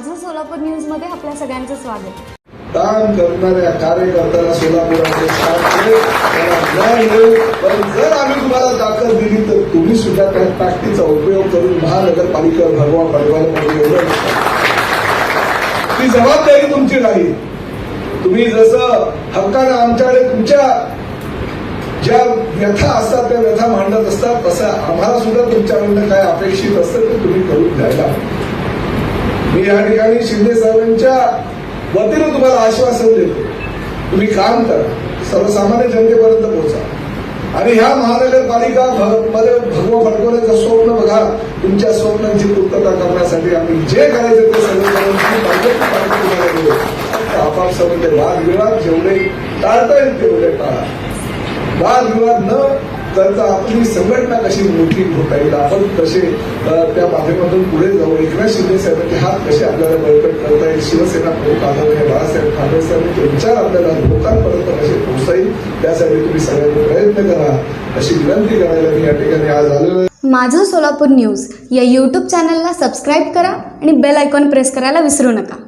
माझं सोलापूर न्यूज मध्ये आपल्या सगळ्यांचं स्वागत. काम करणाऱ्या कार्यकर्त्याला सोलापुराचे पण जर आम्ही तुम्हाला ताकद दिली तर तुम्ही सुद्धा त्या ताकदीचा उपयोग करून महानगरपालिका भगवा पडवायला ती जबाबदारी तुमची नाही. तुम्ही जसं हक्कानं आमच्याकडे तुमच्या ज्या व्यथा असतात त्या व्यथा मांडत असतात तसं आम्हाला सुद्धा तुमच्याकडनं काय अपेक्षित असतं ते तुम्ही करून द्यायला. मी या ठिकाणी शिंदे साहेबांच्या वतीनं तुम्हाला आश्वासन देतो, तुम्ही काम करा, सर्वसामान्य जनतेपर्यंत पोहोचा आणि ह्या महानगरपालिका मध्ये भगवा फडकवण्याचं स्वप्न बघा. तुमच्या स्वप्नांची पूर्तता करण्यासाठी आम्ही जे करायचं ते सगळं आपापसामध्ये वादविवाद जेवढे टाळता येईल तेवढे टाळा. वादविवाद न करता आपली संघटना कशी मोठी होता येईल आपण कसे त्या माध्यमातून पुढे जाऊ. एकनाथ शिंदे साहेबांचे हात कसे आपल्याला बळकट करता येईल, शिवसेना प्रमुख आदरणीय बाळासाहेब ठाकरे साहेबांचे विचार आपल्याला लोकांपर्यंत कसे पोहोचता येईल त्यासाठी तुम्ही सगळ्यांनी प्रयत्न करा अशी विनंती करायला मी या ठिकाणी आज आलेलो आहे. माझं सोलापूर न्यूज या यूट्यूब चॅनलला सबस्क्राईब करा आणि बेल आयकॉन प्रेस करायला विसरू नका.